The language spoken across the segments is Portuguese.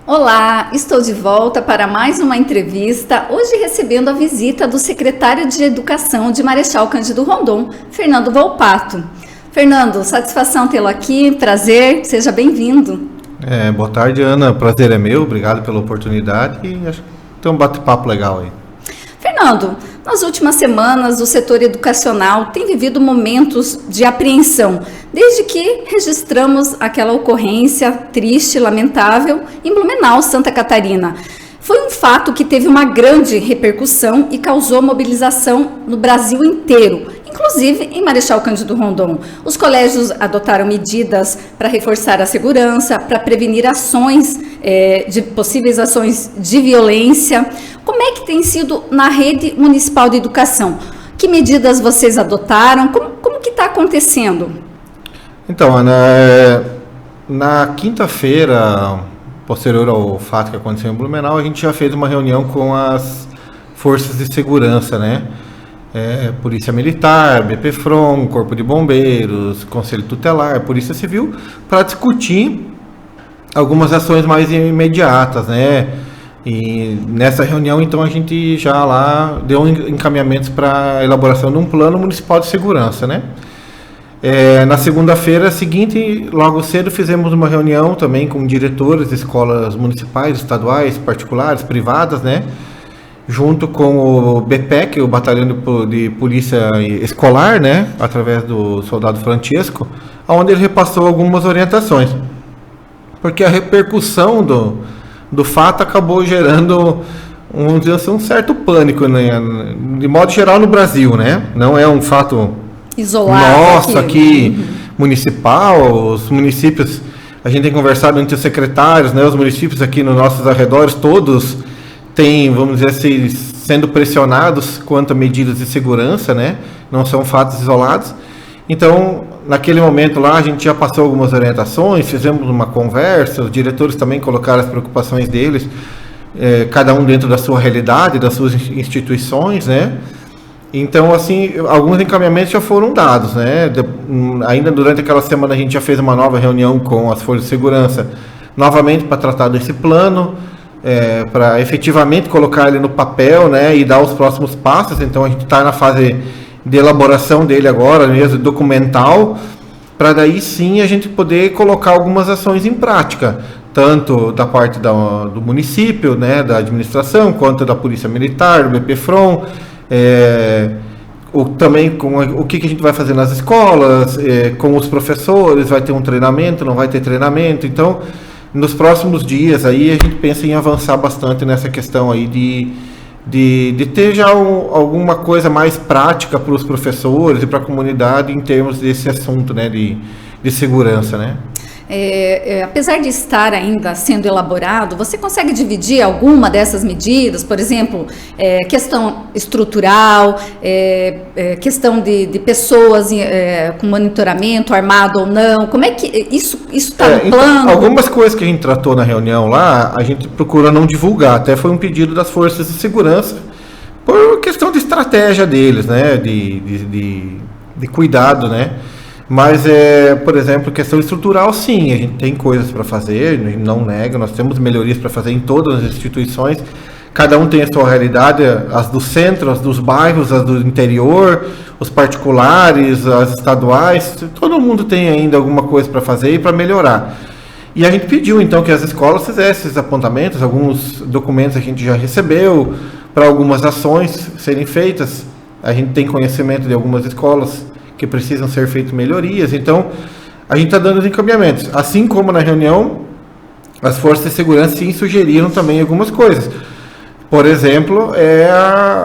Olá, estou de volta para mais uma entrevista, hoje recebendo a visita do secretário de Educação de Marechal Cândido Rondon, Fernando Volpato. Fernando, satisfação tê-lo aqui, prazer, seja bem-vindo. Boa tarde, Ana, prazer é meu, obrigado pela oportunidade e acho que tem um bate-papo legal aí. Fernando, nas últimas semanas o setor educacional tem vivido momentos de apreensão, desde que registramos aquela ocorrência triste, lamentável, em Blumenau, Santa Catarina. Foi um fato que teve uma grande repercussão e causou mobilização no Brasil inteiro, inclusive em Marechal Cândido Rondon. Os colégios adotaram medidas para reforçar a segurança, para prevenir possíveis ações de violência. Como é que tem sido na rede municipal de educação? Que medidas vocês adotaram? Como que está acontecendo? Então, Ana, na quinta-feira, posterior ao fato que aconteceu em Blumenau, a gente já fez uma reunião com as forças de segurança, né? Polícia Militar, BPFROM, Corpo de Bombeiros, Conselho Tutelar, Polícia Civil, para discutir algumas ações mais imediatas, né? E nessa reunião, então, a gente já lá deu encaminhamentos para a elaboração de um plano municipal de segurança, né? Na segunda-feira seguinte, logo cedo, fizemos uma reunião também com diretores de escolas municipais, estaduais, particulares, privadas, né? Junto com o BPEC, o Batalhão de Polícia Escolar, né? Através do soldado Francesco, onde ele repassou algumas orientações. Porque a repercussão do fato acabou gerando um certo pânico, né? De modo geral no Brasil, né? Não é um fato isolado aqui municipal. Os municípios, a gente tem conversado entre os secretários, né? Os municípios aqui nos nossos arredores, todos têm, vamos dizer assim, sendo pressionados quanto a medidas de segurança, né? Não são fatos isolados. Então, naquele momento lá, a gente já passou algumas orientações, fizemos uma conversa, os diretores também colocaram as preocupações deles, cada um dentro da sua realidade, das suas instituições, né? Então, assim, alguns encaminhamentos já foram dados, né? Ainda durante aquela semana a gente já fez uma nova reunião com as forças de segurança, novamente para tratar desse plano, para efetivamente colocar ele no papel, né? E dar os próximos passos. Então, a gente está na fase de elaboração dele agora, mesmo documental, para daí sim a gente poder colocar algumas ações em prática, tanto da parte do município, né, da administração, quanto da Polícia Militar, do BPFROM, também com o que a gente vai fazer nas escolas, com os professores, vai ter um treinamento, não vai ter treinamento. Então, nos próximos dias aí a gente pensa em avançar bastante nessa questão aí de ter já alguma coisa mais prática para os professores e para a comunidade em termos desse assunto, né, de segurança, né? Apesar de estar ainda sendo elaborado, você consegue dividir alguma dessas medidas? Por exemplo, questão estrutural, questão de pessoas com monitoramento, armado ou não? Como é que isso está no plano? Então, algumas coisas que a gente tratou na reunião lá, a gente procura não divulgar. Até foi um pedido das forças de segurança, por questão de estratégia deles, né? De cuidado, né? Mas, por exemplo, questão estrutural, sim, a gente tem coisas para fazer, não nega, nós temos melhorias para fazer em todas as instituições, cada um tem a sua realidade, as do centro, as dos bairros, as do interior, os particulares, as estaduais, todo mundo tem ainda alguma coisa para fazer e para melhorar. E a gente pediu, então, que as escolas fizessem esses apontamentos, alguns documentos a gente já recebeu, para algumas ações serem feitas, a gente tem conhecimento de algumas escolas que precisam ser feitas melhorias, então a gente está dando os encaminhamentos. Assim como na reunião, as forças de segurança sim sugeriram também algumas coisas. Por exemplo,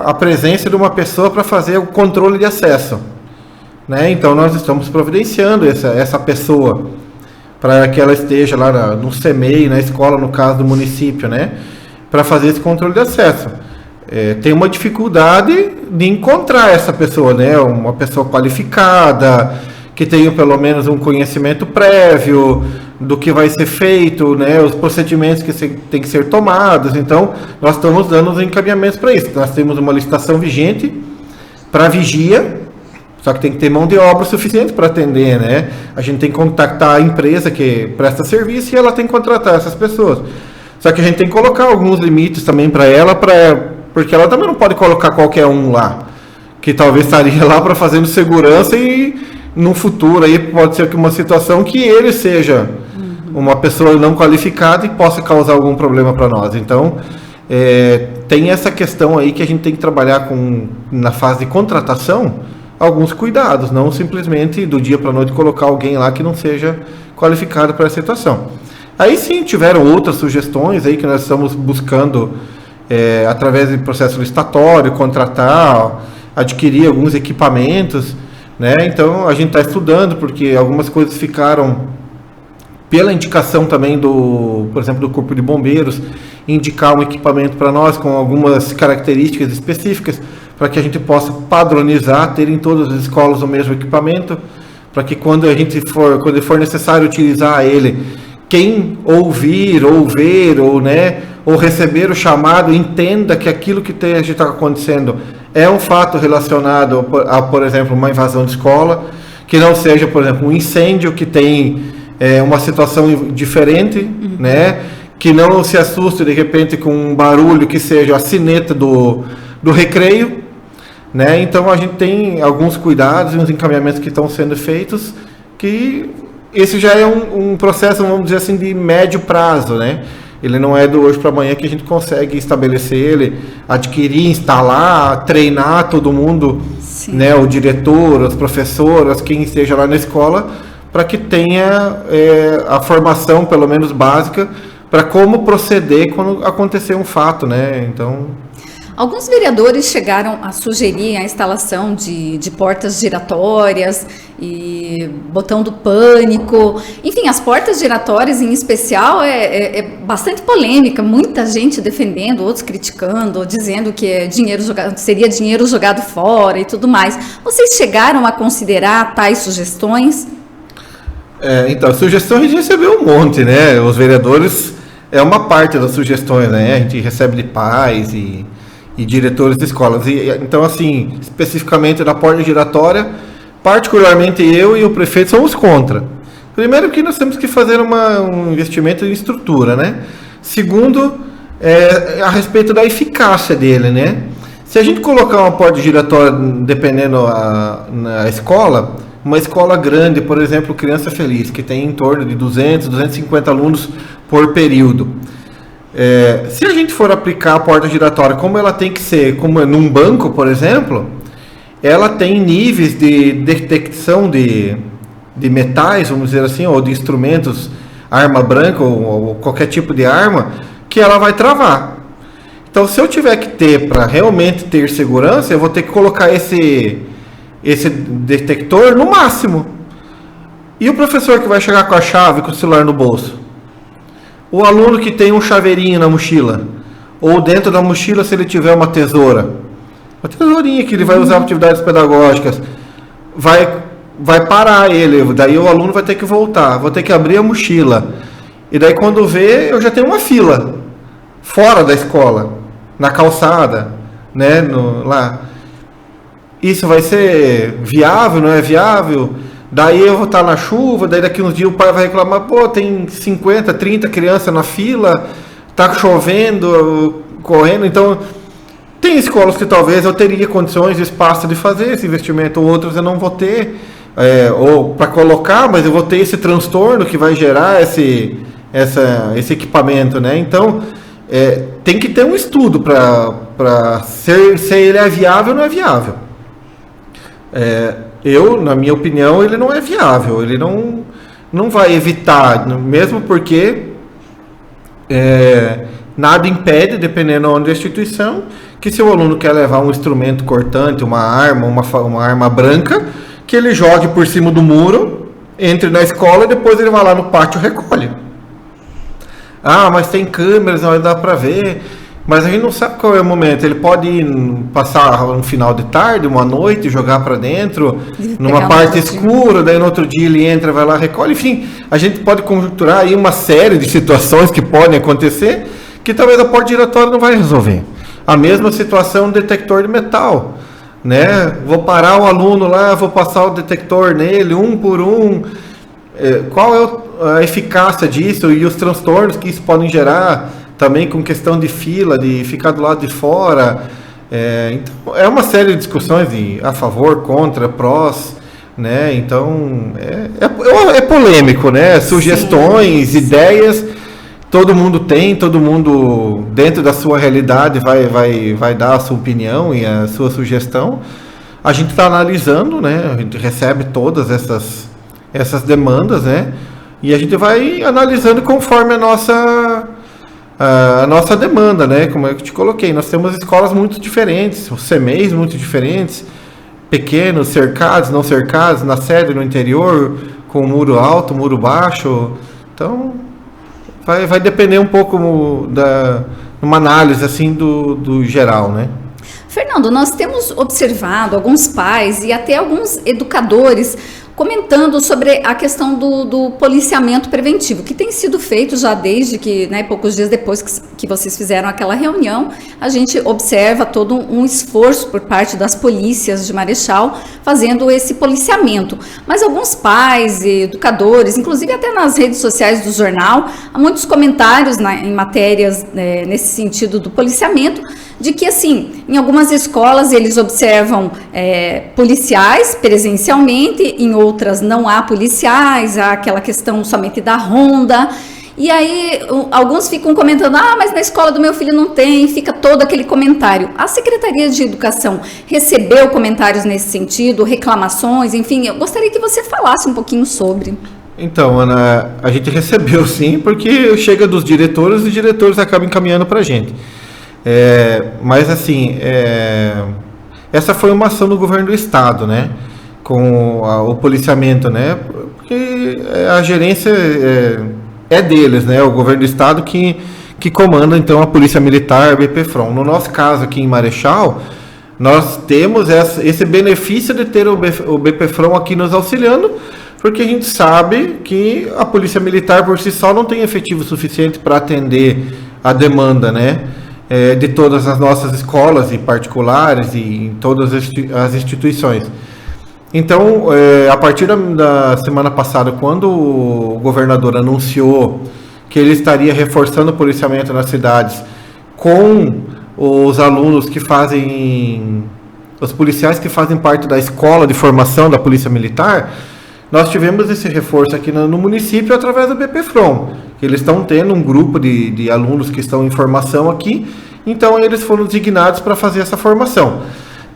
a presença de uma pessoa para fazer o controle de acesso, né? Então nós estamos providenciando essa pessoa para que ela esteja lá no CEMEI, na escola, no caso do município, né? Para fazer esse controle de acesso. Tem uma dificuldade de encontrar essa pessoa, né? Uma pessoa qualificada, que tenha pelo menos um conhecimento prévio do que vai ser feito, né? Os procedimentos que tem que ser tomados. Então, nós estamos dando os encaminhamentos para isso. Nós temos uma licitação vigente para vigia, só que tem que ter mão de obra suficiente para atender, né? A gente tem que contactar a empresa que presta serviço e ela tem que contratar essas pessoas. Só que a gente tem que colocar alguns limites também para ela, porque ela também não pode colocar qualquer um lá, que talvez estaria lá para fazendo segurança e no futuro aí pode ser que uma situação que ele seja uma pessoa não qualificada e possa causar algum problema para nós. Então, tem essa questão aí que a gente tem que trabalhar na fase de contratação, alguns cuidados, não simplesmente do dia para a noite colocar alguém lá que não seja qualificado para essa situação. Aí sim, tiveram outras sugestões aí que nós estamos buscando, através de processo licitatório, contratar, adquirir alguns equipamentos, né? Então a gente está estudando, porque algumas coisas ficaram pela indicação também por exemplo, do Corpo de Bombeiros, indicar um equipamento para nós com algumas características específicas, para que a gente possa padronizar, ter em todas as escolas o mesmo equipamento, para que quando for necessário utilizar ele, quem ouvir, ou ver, ou receber o chamado, entenda que aquilo que está acontecendo é um fato relacionado a, por exemplo, uma invasão de escola, que não seja, por exemplo, um incêndio que tem uma situação diferente, né? Que não se assuste de repente com um barulho que seja a sineta do recreio, né? Então a gente tem alguns cuidados e uns encaminhamentos que estão sendo feitos, que esse já é um processo, vamos dizer assim, de médio prazo, né? Ele não é do hoje para amanhã que a gente consegue estabelecer ele, adquirir, instalar, treinar todo mundo, né? O diretor, as professoras, quem esteja lá na escola, para que tenha a formação, pelo menos básica, para como proceder quando acontecer um fato, né? Então, alguns vereadores chegaram a sugerir a instalação de portas giratórias e botão do pânico. Enfim, as portas giratórias em especial é bastante polêmica, muita gente defendendo, outros criticando, dizendo que seria dinheiro jogado fora e tudo mais. Vocês chegaram a considerar tais sugestões? Então, sugestões a gente recebeu um monte, né? Os vereadores é uma parte das sugestões, né? A gente recebe de pais e diretores de escolas. Então, assim, especificamente da porta giratória, particularmente eu e o prefeito somos contra. Primeiro que nós temos que fazer um investimento em estrutura, né? Segundo, a respeito da eficácia dele, né? Se a gente colocar uma porta giratória, dependendo na escola, uma escola grande, por exemplo, Criança Feliz, que tem em torno de 200, 250 alunos por período. Se a gente for aplicar a porta giratória como ela tem que ser, como num banco, por exemplo, ela tem níveis de detecção de metais, vamos dizer assim, ou de instrumentos, arma branca ou qualquer tipo de arma, que ela vai travar. Então, se eu tiver que ter, para realmente ter segurança, eu vou ter que colocar esse detector no máximo. E o professor que vai chegar com a chave, com o celular no bolso? O aluno que tem um chaveirinho na mochila, ou dentro da mochila, se ele tiver uma tesourinha que ele vai usar para atividades pedagógicas, vai parar ele, daí o aluno vai ter que voltar, vou ter que abrir a mochila, e daí quando vê, eu já tenho uma fila fora da escola, na calçada, né, lá. Isso vai ser viável, não é viável? Daí eu vou estar na chuva, daí daqui uns dias o pai vai reclamar, tem 50, 30 crianças na fila, tá chovendo, correndo. Então, tem escolas que talvez eu teria condições, espaço de fazer esse investimento, outros eu não vou ter, ou para colocar, mas eu vou ter esse transtorno que vai gerar esse equipamento, né? Então, tem que ter um estudo para se ele é viável ou não é viável. Na minha opinião, ele não é viável, ele não vai evitar, mesmo porque nada impede, dependendo da instituição, que se o aluno quer levar um instrumento cortante, uma arma branca, que ele jogue por cima do muro, entre na escola e depois ele vai lá no pátio e recolhe. Mas tem câmeras, não vai dar para ver. Mas a gente não sabe qual é o momento. Ele pode passar um final de tarde, uma noite, jogar para dentro, numa parte escura, daí no outro dia ele entra, vai lá, recolhe. Enfim, a gente pode conjecturar aí uma série de situações que podem acontecer, que talvez a porta giratória não vai resolver. A mesma situação do detector de metal, né? Vou parar o aluno lá, vou passar o detector nele, um por um. Qual é a eficácia disso e os transtornos que isso podem gerar também com questão de fila, de ficar do lado de fora. Então, é uma série de discussões a favor, contra, prós, né? Então, é polêmico, né? Sugestões, sim, ideias, todo mundo dentro da sua realidade, vai dar a sua opinião e a sua sugestão. A gente está analisando, né? A gente recebe todas essas demandas, né? E a gente vai analisando conforme a nossa demanda, né? Como eu te coloquei, nós temos escolas muito diferentes, os CMEs muito diferentes, pequenos, cercados, não cercados, na sede, no interior, com muro alto, muro baixo. Então, vai depender um pouco uma análise assim do geral, né? Fernando, nós temos observado alguns pais e até alguns educadores comentando sobre a questão do policiamento preventivo, que tem sido feito já desde que, né, poucos dias depois que vocês fizeram aquela reunião, a gente observa todo um esforço por parte das polícias de Marechal fazendo esse policiamento. Mas alguns pais e educadores, inclusive até nas redes sociais do jornal, há muitos comentários em matérias nesse sentido do policiamento, de que, assim, em algumas escolas eles observam policiais presencialmente, em outras não há policiais, há aquela questão somente da ronda. E aí alguns ficam comentando, mas na escola do meu filho não tem, fica todo aquele comentário. A Secretaria de Educação recebeu comentários nesse sentido, reclamações, enfim, eu gostaria que você falasse um pouquinho sobre. Então, Ana, a gente recebeu sim, porque chega dos diretores e os diretores acabam encaminhando para a gente. Mas assim, essa foi uma ação do governo do estado, né? Com o policiamento, né? Porque a gerência é deles, né? O governo do estado que comanda então a Polícia Militar, a BPFROM. No nosso caso aqui em Marechal, nós temos esse benefício de ter o BPFROM aqui nos auxiliando, porque a gente sabe que a Polícia Militar por si só não tem efetivo suficiente para atender a demanda, né? De todas as nossas escolas e particulares e em todas as instituições. Então, a partir da semana passada, quando o governador anunciou que ele estaria reforçando o policiamento nas cidades com os alunos os policiais que fazem parte da escola de formação da Polícia Militar, nós tivemos esse reforço aqui no município através do BPFROM. Eles estão tendo um grupo de alunos que estão em formação aqui, então eles foram designados para fazer essa formação.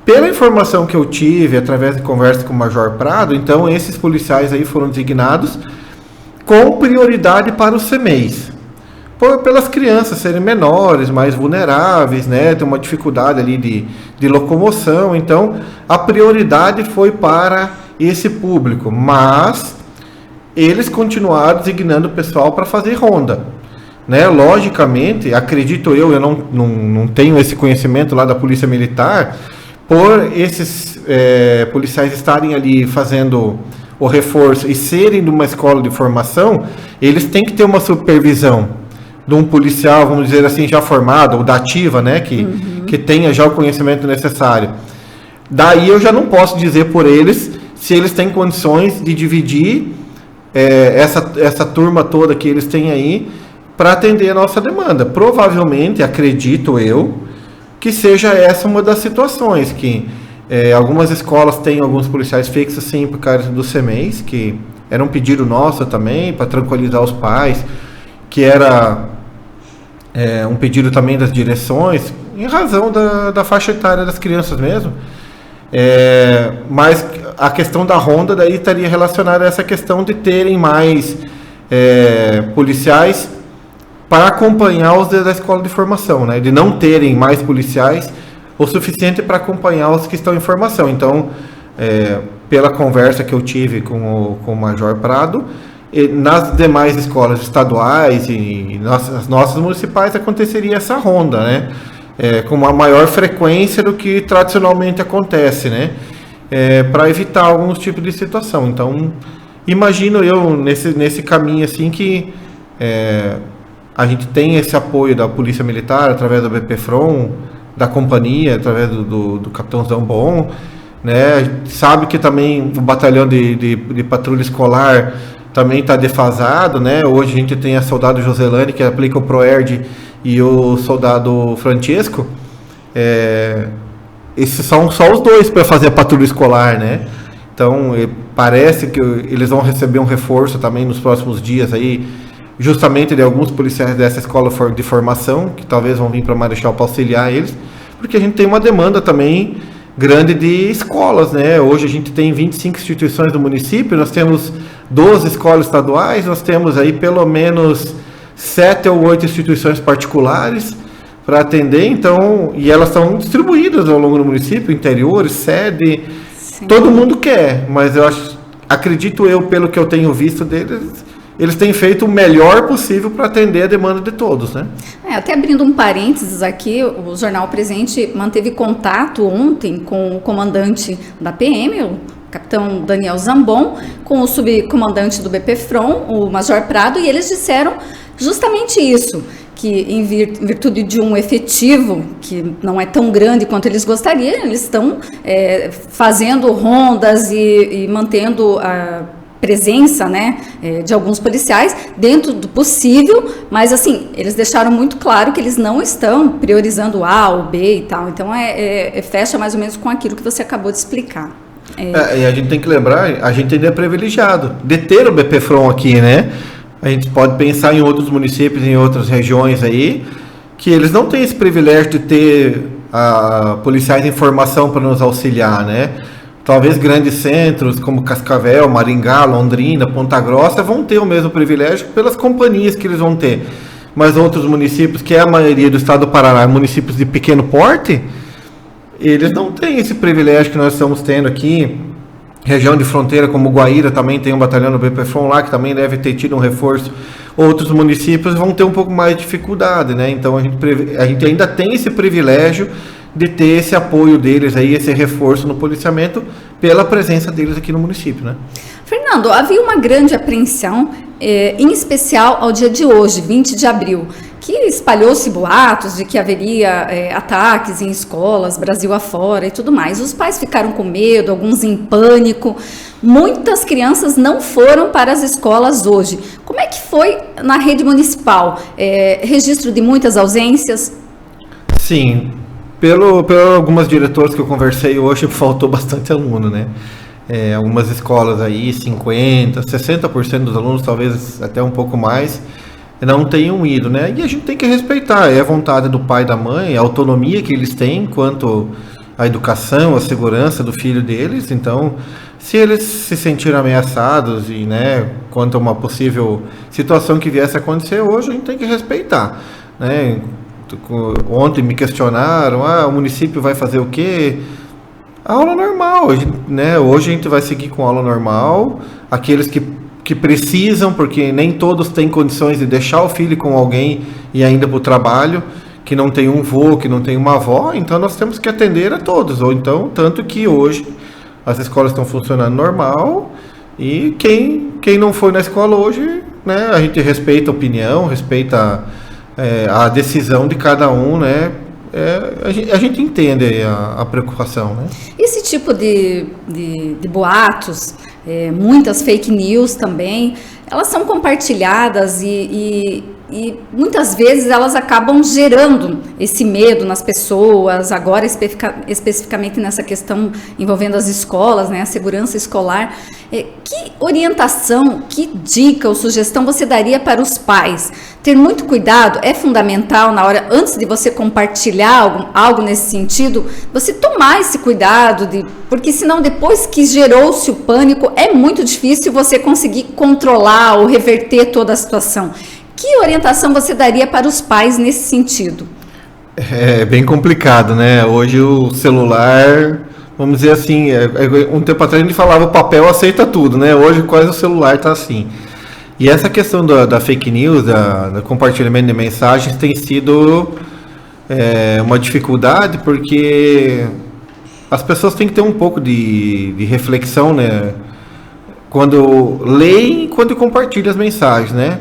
Pela informação que eu tive, através de conversa com o Major Prado, então esses policiais aí foram designados com prioridade para os CMEs. Pelas crianças serem menores, mais vulneráveis, né, tem uma dificuldade ali de locomoção, então a prioridade foi para esse público, mas eles continuaram designando o pessoal para fazer ronda, né? Logicamente, acredito eu não tenho esse conhecimento lá da Polícia Militar, por esses policiais estarem ali fazendo o reforço e serem de uma escola de formação, eles têm que ter uma supervisão de um policial, vamos dizer assim, já formado, ou da ativa, né, que tenha já o conhecimento necessário. Daí eu já não posso dizer por eles se eles têm condições de dividir essa turma toda que eles têm aí para atender a nossa demanda. Provavelmente, acredito eu, que seja essa uma das situações, que algumas escolas têm alguns policiais fixos, sim, por causa do CMEs, que era um pedido nosso também, para tranquilizar os pais, que era um pedido também das direções, em razão da faixa etária das crianças mesmo. Mas a questão da ronda daí estaria relacionada a essa questão de terem mais policiais para acompanhar os da escola de formação, né? De não terem mais policiais o suficiente para acompanhar os que estão em formação. Então, pela conversa que eu tive com o Major Prado, nas demais escolas estaduais e nas nossas municipais aconteceria essa ronda, né? Com uma maior frequência do que tradicionalmente acontece, né? Para evitar alguns tipos de situação. Então, imagino eu nesse caminho assim que a gente tem esse apoio da Polícia Militar através do BPFROM, da companhia, através do Capitão Zambon, né? A gente sabe que também o batalhão de patrulha escolar também está defasado, né? Hoje a gente tem a Soldado Joselane que aplica o ProERD e o soldado Francesco, esses são só os dois para fazer a patrulha escolar, né? Então, parece que eles vão receber um reforço também nos próximos dias aí, justamente de alguns policiais dessa escola de formação, que talvez vão vir para Marechal para auxiliar eles, porque a gente tem uma demanda também grande de escolas, né? Hoje a gente tem 25 instituições do município, nós temos 12 escolas estaduais, nós temos aí pelo menos 7 ou 8 instituições particulares para atender, então, e elas estão distribuídas ao longo do município, interior, sede, sim. Todo mundo quer, mas acredito eu, pelo que eu tenho visto deles, eles têm feito o melhor possível para atender a demanda de todos, né? Até abrindo um parênteses aqui, o Jornal Presente manteve contato ontem com o comandante da PM, o capitão Daniel Zambon, com o subcomandante do BPFROM, o Major Prado, e eles disseram justamente isso, que em virtude de um efetivo que não é tão grande quanto eles gostariam, eles estão fazendo rondas e mantendo a presença, né, de alguns policiais dentro do possível, mas assim, eles deixaram muito claro que eles não estão priorizando o A ou B e tal, então fecha mais ou menos com aquilo que você acabou de explicar. E a gente tem que lembrar, a gente ainda é privilegiado de ter o BPFROM aqui, né? A gente pode pensar em outros municípios, em outras regiões aí, que eles não têm esse privilégio de ter policiais em formação para nos auxiliar, né? Talvez grandes centros como Cascavel, Maringá, Londrina, Ponta Grossa vão ter o mesmo privilégio pelas companhias que eles vão ter. Mas outros municípios, que é a maioria do estado do Paraná, municípios de pequeno porte, eles não têm esse privilégio que nós estamos tendo aqui. Região de fronteira como Guaíra também tem um batalhão do BPFROM lá, que também deve ter tido um reforço. Outros municípios vão ter um pouco mais de dificuldade, né? Então a gente ainda tem esse privilégio de ter esse apoio deles aí, esse reforço no policiamento pela presença deles aqui no município, né? Fernando, havia uma grande apreensão, em especial ao dia de hoje, 20 de abril, que espalhou-se boatos de que haveria ataques em escolas, Brasil afora e tudo mais. Os pais ficaram com medo, alguns em pânico. Muitas crianças não foram para as escolas hoje. Como é que foi na rede municipal? Registro de muitas ausências? Sim, pelo algumas diretoras que eu conversei hoje, faltou bastante aluno, né? Algumas escolas aí, 50%, 60% dos alunos, talvez até um pouco mais, não tenham ido, né? E a gente tem que respeitar, a vontade do pai e da mãe, a autonomia que eles têm quanto à educação, à segurança do filho deles. Então, se eles se sentiram ameaçados e, né, quanto a uma possível situação que viesse a acontecer hoje, a gente tem que respeitar, né? Ontem me questionaram, o município vai fazer o quê? A aula normal, né? Hoje a gente vai seguir com a aula normal, aqueles que precisam, porque nem todos têm condições de deixar o filho com alguém e ainda para o trabalho, que não tem um avô, que não tem uma avó, então nós temos que atender a todos, ou então, tanto que hoje as escolas estão funcionando normal, e quem não foi na escola hoje, né, a gente respeita a opinião, respeita a decisão de cada um, né? A gente entende a preocupação, né? Esse tipo de boatos, muitas fake news também, elas são compartilhadas e muitas vezes elas acabam gerando esse medo nas pessoas, agora especificamente nessa questão envolvendo as escolas, né, a segurança escolar. Que orientação, que dica ou sugestão você daria para os pais? Ter muito cuidado é fundamental na hora, antes de você compartilhar algo nesse sentido, você tomar esse cuidado, porque senão depois que gerou-se o pânico, é muito difícil você conseguir controlar ou reverter toda a situação. Que orientação você daria para os pais nesse sentido? É bem complicado, né? Hoje o celular, vamos dizer assim, um tempo atrás a gente falava o papel aceita tudo, né? Hoje quase o celular está assim. E essa questão da fake news, do compartilhamento de mensagens tem sido uma dificuldade, porque as pessoas têm que ter um pouco de reflexão, né? Quando leem e quando compartilham as mensagens, né?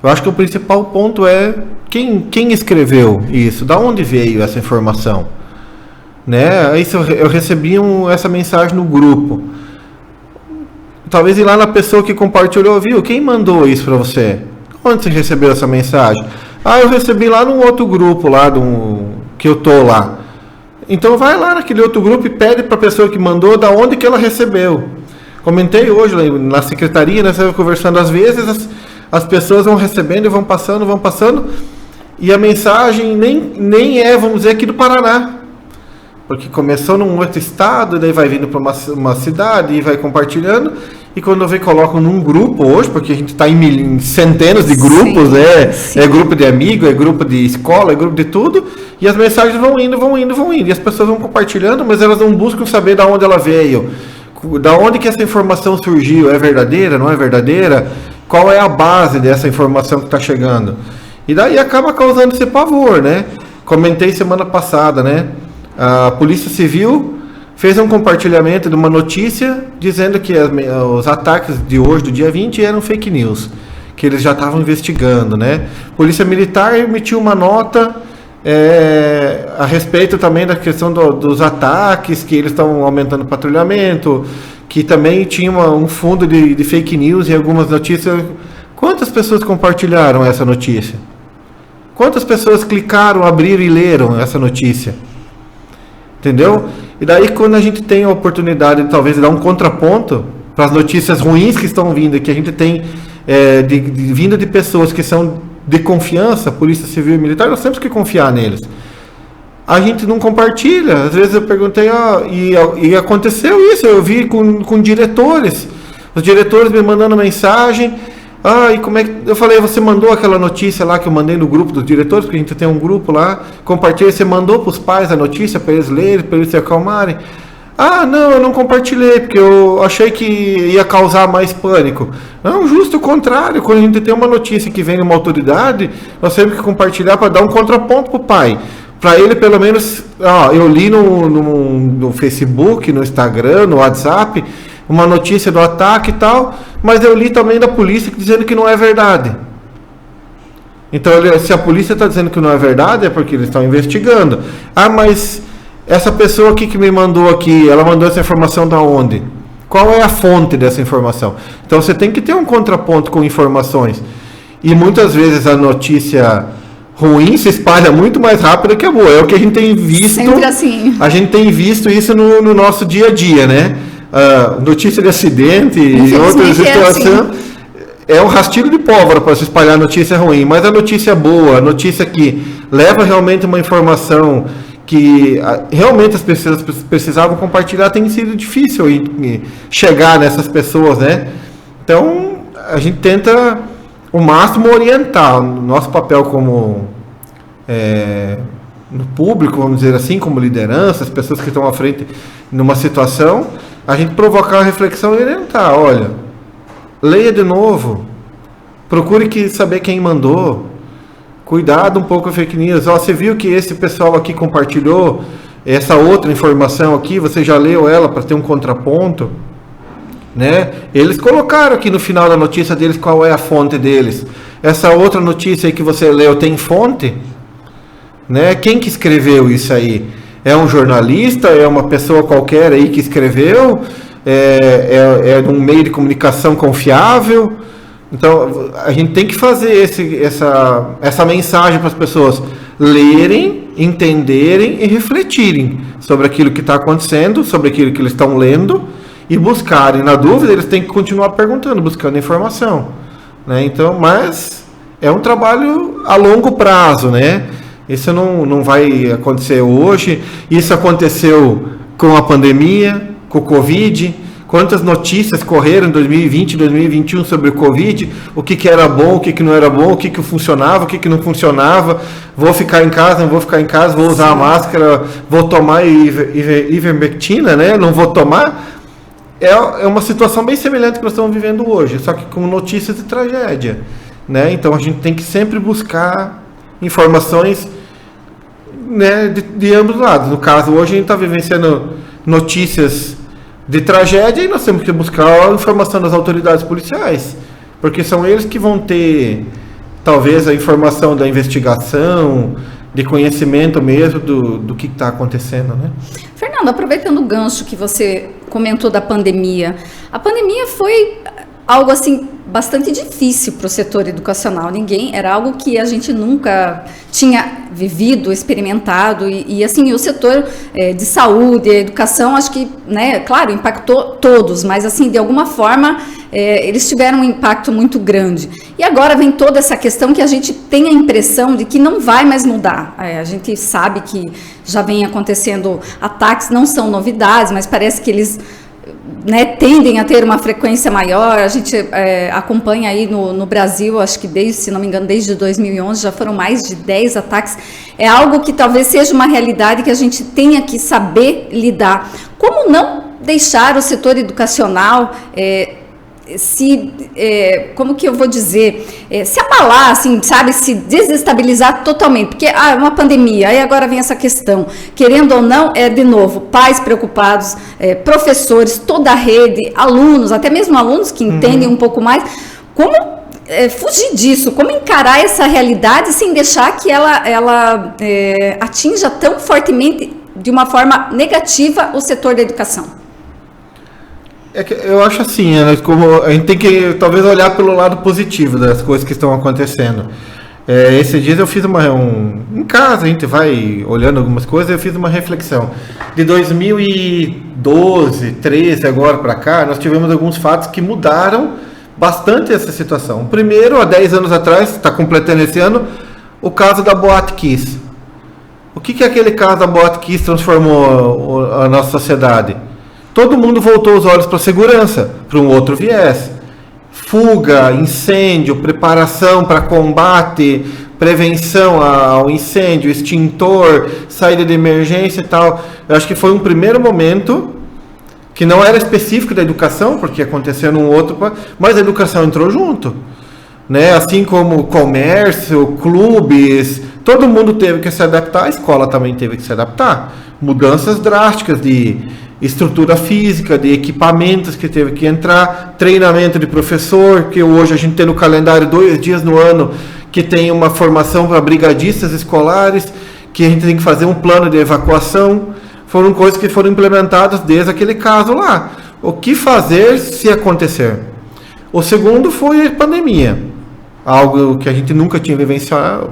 Eu acho que o principal ponto é quem escreveu isso, da onde veio essa informação, né? Aí eu recebi essa mensagem no grupo, talvez ir lá na pessoa que compartilhou, viu? Quem mandou isso para você? Onde você recebeu essa mensagem? Ah, eu recebi lá num outro grupo lá que eu tô lá. Então vai lá naquele outro grupo e pede para a pessoa que mandou da onde que ela recebeu. Comentei hoje na secretaria, nós estamos conversando, às vezes as pessoas vão recebendo e vão passando, e a mensagem nem é, vamos dizer, aqui do Paraná. Porque começou num outro estado, daí vai vindo para uma cidade e vai compartilhando. E quando vê, colocam num grupo hoje, porque a gente está em centenas de grupos, sim. É grupo de amigo, é grupo de escola, é grupo de tudo. E as mensagens vão indo. E as pessoas vão compartilhando, mas elas não buscam saber de onde ela veio. Da onde que essa informação surgiu. É verdadeira, não é verdadeira? Qual é a base dessa informação que está chegando? E daí acaba causando esse pavor, né? Comentei semana passada, né? A Polícia Civil fez um compartilhamento de uma notícia dizendo que os ataques de hoje, do dia 20, eram fake news, que eles já estavam investigando, né? Polícia Militar emitiu uma nota a respeito também da questão dos ataques, que eles estão aumentando o patrulhamento, que também tinha um fundo de fake news em algumas notícias. Quantas pessoas compartilharam essa notícia? Quantas pessoas clicaram, abriram e leram essa notícia? Entendeu? E daí, quando a gente tem a oportunidade de talvez dar um contraponto para as notícias ruins que estão vindo, que a gente tem vindo de pessoas que são de confiança, Polícia Civil e Militar, nós temos que confiar neles. A gente não compartilha. Às vezes eu perguntei, e aconteceu isso, eu vi com diretores, os diretores me mandando mensagem. E como é que... Eu falei, você mandou aquela notícia lá que eu mandei no grupo dos diretores, porque a gente tem um grupo lá, compartilhei, você mandou para os pais a notícia, para eles lerem, para eles se acalmarem? Não, eu não compartilhei, porque eu achei que ia causar mais pânico. Não, justo o contrário, quando a gente tem uma notícia que vem de uma autoridade, nós temos que compartilhar para dar um contraponto para o pai. Para ele, pelo menos, eu li no Facebook, no Instagram, no WhatsApp, uma notícia do ataque e tal, mas eu li também da polícia dizendo que não é verdade. Então, se a polícia está dizendo que não é verdade, é porque eles estão investigando. Mas essa pessoa aqui que me mandou aqui, ela mandou essa informação da onde? Qual é a fonte dessa informação? Então, você tem que ter um contraponto com informações. E muitas vezes a notícia ruim se espalha muito mais rápido que a boa. É o que a gente tem visto. Sempre assim. A gente tem visto isso no nosso dia a dia, né? Notícia de acidente e outras situações, é um rastilho de pólvora para se espalhar notícia ruim, mas a notícia boa, a notícia que leva realmente uma informação que realmente as pessoas precisavam compartilhar, tem sido difícil chegar nessas pessoas, né? Então a gente tenta o máximo orientar. Nosso papel como no público, vamos dizer assim, como liderança, as pessoas que estão à frente numa situação, a gente provocar a reflexão e orientar. Olha, leia de novo, procure saber quem mandou, cuidado um pouco com a fake news. Você viu que esse pessoal aqui compartilhou essa outra informação aqui, você já leu ela para ter um contraponto, né? Eles colocaram aqui no final da notícia deles qual é a fonte deles. Essa outra notícia aí que você leu tem fonte, né? Quem que escreveu isso aí? É um jornalista? É uma pessoa qualquer aí que escreveu? É um meio de comunicação confiável? Então, a gente tem que fazer essa mensagem para as pessoas lerem, entenderem e refletirem sobre aquilo que está acontecendo, sobre aquilo que eles estão lendo e buscarem. Na dúvida, eles têm que continuar perguntando, buscando informação, né? Então, mas é um trabalho a longo prazo, né? Isso não vai acontecer hoje. Isso aconteceu com a pandemia, com o Covid. Quantas notícias correram em 2020, 2021 sobre o Covid, o que era bom, o que não era bom, o que funcionava, o que não funcionava, vou ficar em casa, não vou ficar em casa, vou usar a máscara, vou tomar ivermectina, né? Não vou tomar. É uma situação bem semelhante que nós estamos vivendo hoje, só que com notícias de tragédia, né? Então a gente tem que sempre buscar informações, né, de ambos os lados. No caso, hoje a gente está vivenciando notícias de tragédia e nós temos que buscar a informação das autoridades policiais, porque são eles que vão ter talvez a informação da investigação, de conhecimento mesmo do que está acontecendo, né? Fernando, aproveitando o gancho que você comentou da pandemia, a pandemia foi algo assim bastante difícil para o setor educacional. Era algo que a gente nunca tinha vivido, experimentado, e assim, o setor de saúde, educação, acho que, né, claro, impactou todos, mas assim, de alguma forma, eles tiveram um impacto muito grande. E agora vem toda essa questão que a gente tem a impressão de que não vai mais mudar. A gente sabe que já vem acontecendo ataques, não são novidades, mas parece que eles, né, tendem a ter uma frequência maior. A gente acompanha aí no Brasil, acho que se não me engano, desde 2011 já foram mais de 10 ataques. É algo que talvez seja uma realidade que a gente tenha que saber lidar. Como não deixar o setor educacional como que eu vou dizer, se abalar, assim, sabe, se desestabilizar totalmente, porque é uma pandemia, aí agora vem essa questão, querendo ou não, de novo, pais preocupados, professores, toda a rede, alunos, até mesmo alunos que entendem um pouco mais, como fugir disso, como encarar essa realidade sem deixar que ela atinja tão fortemente, de uma forma negativa, o setor da educação. Eu acho assim, né, como a gente tem que talvez olhar pelo lado positivo das coisas que estão acontecendo. Esses dias eu fiz em casa, a gente vai olhando algumas coisas, eu fiz uma reflexão. De 2012, 13 agora para cá, nós tivemos alguns fatos que mudaram bastante essa situação. O primeiro, há 10 anos atrás, está completando esse ano, o caso da Boate Kiss. O que aquele caso da Boate Kiss transformou a nossa sociedade? Todo mundo voltou os olhos para a segurança, para um outro viés. Fuga, incêndio, preparação para combate, prevenção ao incêndio, extintor, saída de emergência e tal. Eu acho que foi um primeiro momento que não era específico da educação, porque aconteceu num outro, mas a educação entrou junto. Né? Assim como o comércio, clubes, todo mundo teve que se adaptar, a escola também teve que se adaptar. Mudanças drásticas de estrutura física, de equipamentos que teve que entrar, treinamento de professor, que hoje a gente tem no calendário 2 dias no ano, que tem uma formação para brigadistas escolares, que a gente tem que fazer um plano de evacuação. Foram coisas que foram implementadas desde aquele caso lá. O que fazer se acontecer? O segundo foi a pandemia. Algo que a gente nunca tinha vivenciado,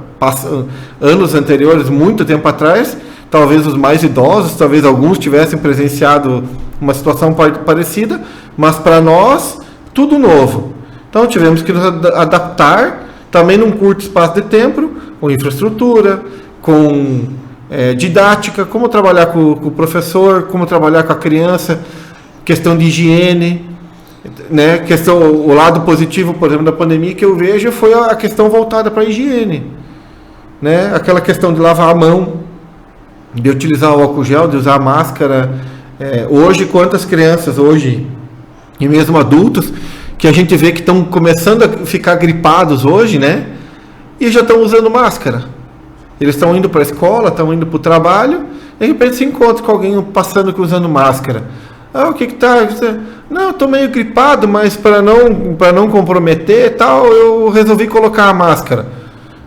anos anteriores, muito tempo atrás. Talvez os mais idosos, talvez alguns tivessem presenciado uma situação parecida, mas para nós, tudo novo. Então tivemos que nos adaptar, também num curto espaço de tempo, com infraestrutura, com didática, como trabalhar com o professor, como trabalhar com a criança, questão de higiene, né? O lado positivo, por exemplo, da pandemia que eu vejo foi a questão voltada para a higiene, né? Aquela questão de lavar a mão, de utilizar o álcool gel, de usar a máscara. Hoje, quantas crianças, e mesmo adultos, que a gente vê que estão começando a ficar gripados hoje, né? E já estão usando máscara. Eles estão indo para a escola, estão indo para o trabalho, e de repente se encontra com alguém passando usando máscara. O que tá? Não, estou meio gripado, mas para não comprometer e tal, eu resolvi colocar a máscara.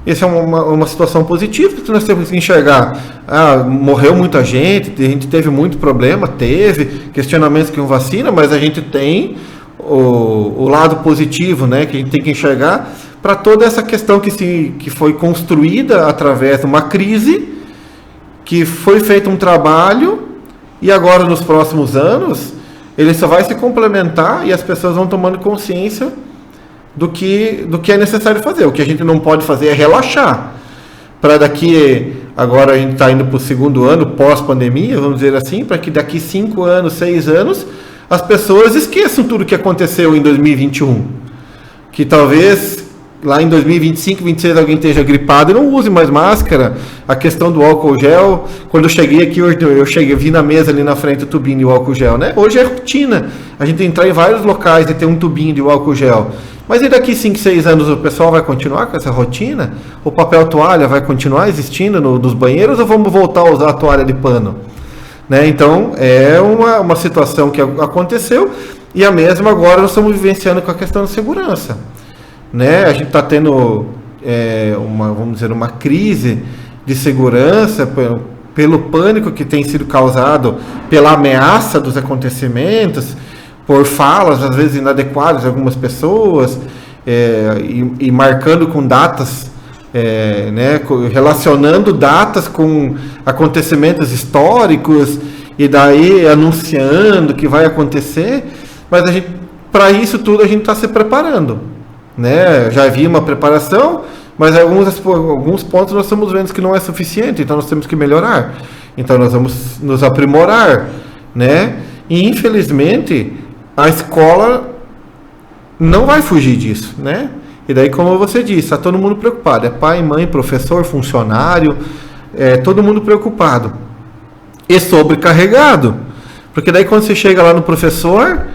Essa é uma situação positiva que nós temos que enxergar. Morreu muita gente, a gente teve muito problema, teve questionamentos com vacina, mas a gente tem o lado positivo, né, que a gente tem que enxergar para toda essa questão que foi construída através de uma crise, que foi feito um trabalho e agora nos próximos anos ele só vai se complementar e as pessoas vão tomando consciência do que é necessário fazer. O que a gente não pode fazer é relaxar. Para agora a gente está indo para o segundo ano pós-pandemia, vamos dizer assim, para que daqui 5 anos, 6 anos, as pessoas esqueçam tudo o que aconteceu em 2021. Que talvez lá em 2025, 2026 alguém esteja gripado e não use mais máscara. A questão do álcool gel, quando eu cheguei aqui, eu vi na mesa ali na frente o tubinho de álcool gel, né? Hoje é rotina, a gente entrar em vários locais e ter um tubinho de álcool gel. Mas e daqui 5, 6 anos o pessoal vai continuar com essa rotina? O papel toalha vai continuar existindo nos banheiros ou vamos voltar a usar a toalha de pano? Né? Então, é uma situação que aconteceu e a mesma agora nós estamos vivenciando com a questão da segurança. Né? A gente está tendo, vamos dizer, uma crise de segurança pelo pânico que tem sido causado pela ameaça dos acontecimentos, por falas, às vezes inadequadas de algumas pessoas, e marcando com datas, né, relacionando datas com acontecimentos históricos, e daí anunciando que vai acontecer, mas para isso tudo a gente está se preparando, né? Já havia uma preparação, mas alguns pontos nós estamos vendo que não é suficiente, então nós temos que melhorar, então nós vamos nos aprimorar, né? E infelizmente a escola não vai fugir disso, né? E daí, como você disse, está todo mundo preocupado, pai, mãe, professor, funcionário, todo mundo preocupado e sobrecarregado, porque daí quando você chega lá no professor,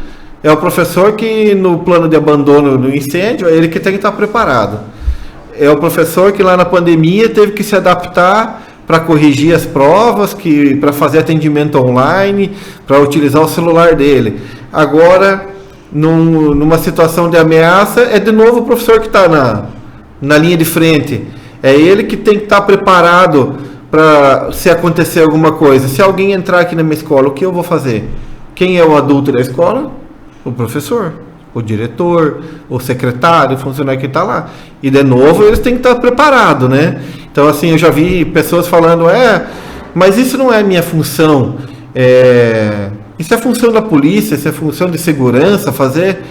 é o professor que no plano de abandono do incêndio, é ele que tem que estar preparado, é o professor que lá na pandemia teve que se adaptar para corrigir as provas, para fazer atendimento online, para utilizar o celular dele. Agora, numa situação de ameaça, é de novo o professor que está na linha de frente. É ele que tem que estar preparado para se acontecer alguma coisa. Se alguém entrar aqui na minha escola, o que eu vou fazer? Quem é o adulto da escola? O professor, o diretor, o secretário, o funcionário que está lá. E de novo eles têm que estar preparados, né? Então assim, eu já vi pessoas falando, mas isso não é minha função, isso é função da polícia, isso é função de segurança fazer,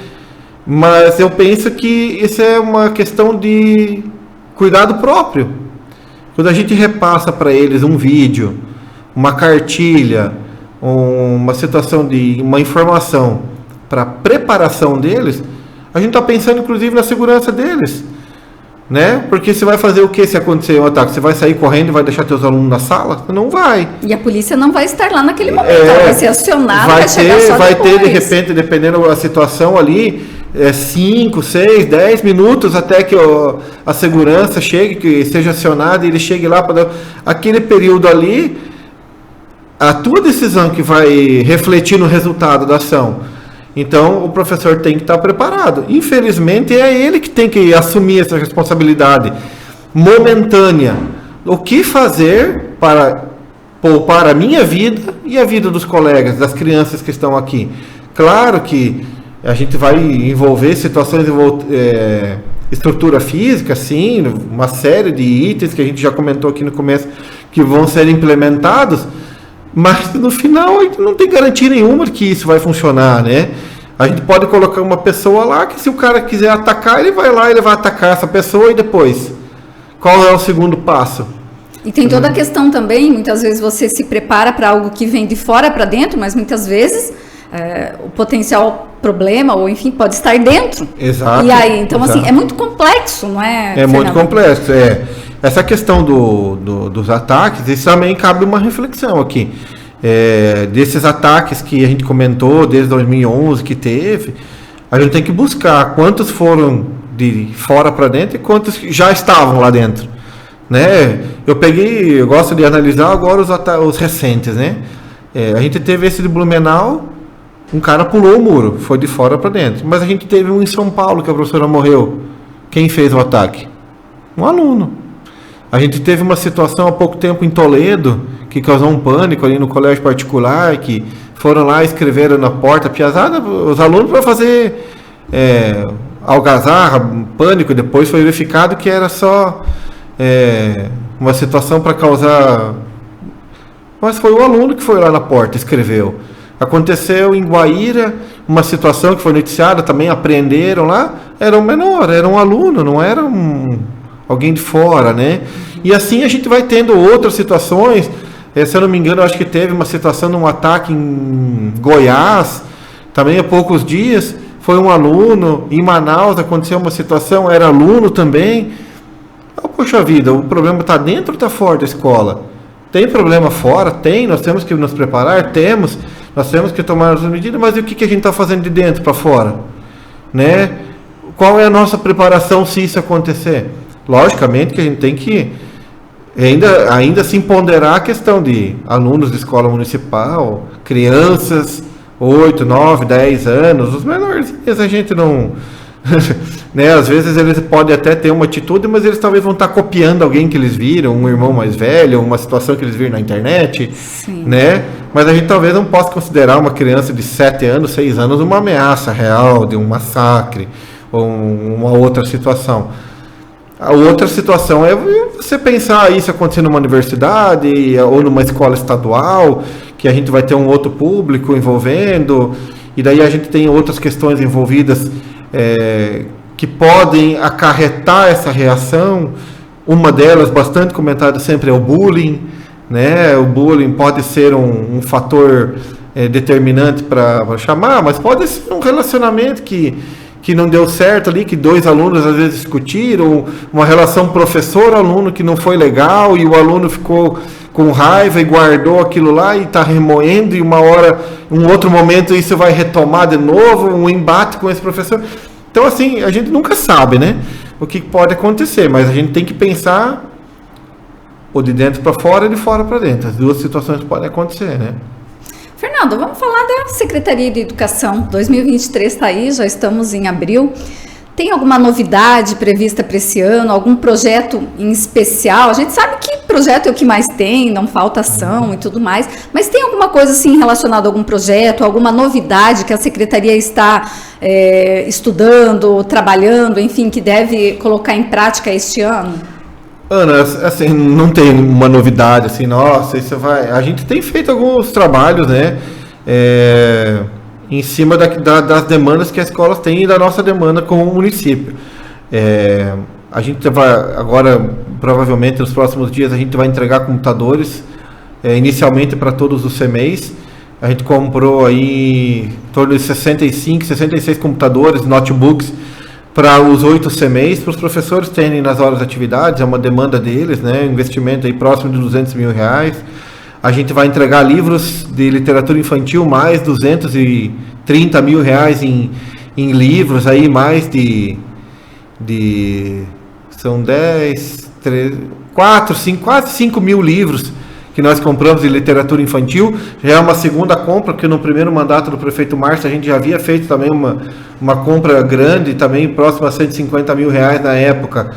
mas eu penso que isso é uma questão de cuidado próprio. Quando a gente repassa para eles um vídeo, uma cartilha, uma situação uma informação para preparação deles, a gente está pensando inclusive na segurança deles, né? Porque você vai fazer o que se acontecer um ataque? Você vai sair correndo e vai deixar seus alunos na sala? Não vai. E a polícia não vai estar lá naquele momento, ela vai ser acionada, vai ter de repente, dependendo da situação ali, 5, 6, 10 minutos até que a segurança chegue, que seja acionada e ele chegue lá para aquele período ali, a tua decisão que vai refletir no resultado da ação. Então, o professor tem que estar preparado. Infelizmente, é ele que tem que assumir essa responsabilidade momentânea. O que fazer para poupar a minha vida e a vida dos colegas, das crianças que estão aqui? Claro que a gente vai envolver situações de estrutura física, sim, uma série de itens que a gente já comentou aqui no começo, que vão ser implementados, mas no final a gente não tem garantia nenhuma de que isso vai funcionar, né? A gente pode colocar uma pessoa lá que, se o cara quiser atacar, ele vai lá, ele vai atacar essa pessoa, e depois? Qual é o segundo passo? E tem toda a questão também, muitas vezes você se prepara para algo que vem de fora para dentro, mas muitas vezes o potencial problema, ou enfim, pode estar dentro. Exato. E aí, então assim, é muito complexo, não é, Fernando? Muito complexo, Essa questão dos ataques, isso também cabe uma reflexão aqui. Desses ataques que a gente comentou desde 2011 que teve, a gente tem que buscar quantos foram de fora para dentro e quantos já estavam lá dentro, né? Eu gosto de analisar agora os recentes, né? A gente teve esse de Blumenau, um cara pulou o muro, foi de fora para dentro, mas a gente teve um em São Paulo que a professora morreu. Quem fez o ataque? Um aluno. A gente teve uma situação há pouco tempo em Toledo, que causou um pânico ali no colégio particular, que foram lá e escreveram na porta, piazada, os alunos para fazer algazarra, pânico. Depois foi verificado que era só uma situação para causar... Mas foi o aluno que foi lá na porta e escreveu. Aconteceu em Guaíra, uma situação que foi noticiada, também apreenderam lá, era um menor, era um aluno, não era alguém de fora, né? E assim a gente vai tendo outras situações. Se eu não me engano, eu acho que teve uma situação de um ataque em Goiás, também há poucos dias, foi um aluno. Em Manaus aconteceu uma situação, era aluno também. Poxa vida, o problema está dentro ou está fora da escola? Tem problema fora? Tem, nós temos que nos preparar? Temos, nós temos que tomar as medidas, mas e o que a gente está fazendo de dentro para fora? Né? Qual é a nossa preparação se isso acontecer? Logicamente que a gente tem que ainda assim ponderar a questão de alunos de escola municipal, crianças, 8, 9, 10 anos, os menores, a gente Né? Às vezes eles podem até ter uma atitude, mas eles talvez vão estar copiando alguém que eles viram, um irmão mais velho, uma situação que eles viram na internet, né? Mas a gente talvez não possa considerar uma criança de 7 anos, 6 anos uma ameaça real de um massacre ou uma outra situação. A outra situação é você pensar isso acontecendo numa universidade ou numa escola estadual, que a gente vai ter um outro público envolvendo, e daí a gente tem outras questões envolvidas que podem acarretar essa reação. Uma delas, bastante comentada sempre, é o bullying, né? O bullying pode ser um fator determinante para chamar, mas pode ser um relacionamento que não deu certo ali, que 2 alunos às vezes discutiram, uma relação professor-aluno que não foi legal, e o aluno ficou com raiva e guardou aquilo lá e está remoendo, e uma hora, um outro momento, isso vai retomar de novo, um embate com esse professor. Então, assim, a gente nunca sabe, né, o que pode acontecer, mas a gente tem que pensar ou de dentro para fora e de fora para dentro. As duas situações podem acontecer, né? Fernando, vamos falar da Secretaria de Educação. 2023 está aí, já estamos em abril. Tem alguma novidade prevista para esse ano? Algum projeto em especial? A gente sabe que projeto é o que mais tem, não falta ação e tudo mais, mas tem alguma coisa assim relacionada a algum projeto, alguma novidade que a Secretaria está estudando, trabalhando, enfim, que deve colocar em prática este ano? Ana, assim, não tem uma novidade, assim, nossa, isso vai... A gente tem feito alguns trabalhos, né, em cima das demandas que as escolas têm e da nossa demanda como município. A gente vai, agora, provavelmente, nos próximos dias, a gente vai entregar computadores, inicialmente para todos os CMEs. A gente comprou aí em torno de 65, 66 computadores, notebooks, para os 8 CMEs, para os professores terem nas horas de atividades, é uma demanda deles, né? Um investimento aí próximo de R$200 mil. A gente vai entregar livros de literatura infantil, mais R$230 mil em livros, aí mais são 10, 13, 4, 5, quase 5 mil livros que nós compramos de literatura infantil. Já é uma segunda compra, porque no primeiro mandato do prefeito Márcio a gente já havia feito também uma compra grande, também próxima a R$150 mil na época,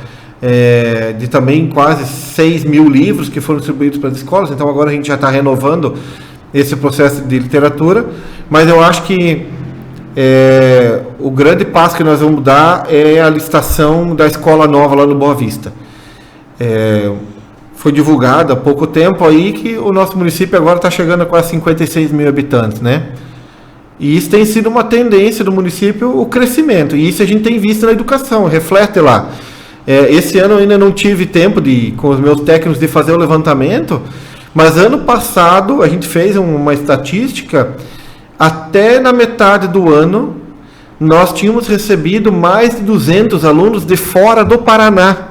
de também quase 6 mil livros que foram distribuídos para as escolas. Então agora a gente já está renovando esse processo de literatura, mas eu acho que o grande passo que nós vamos dar é a licitação da escola nova lá no Boa Vista. Foi divulgado há pouco tempo aí que o nosso município agora está chegando a quase 56 mil habitantes, né? E isso tem sido uma tendência do município, o crescimento, e isso a gente tem visto na educação, reflete lá. Esse ano eu ainda não tive tempo com os meus técnicos de fazer o levantamento, mas ano passado a gente fez uma estatística, até na metade do ano nós tínhamos recebido mais de 200 alunos de fora do Paraná.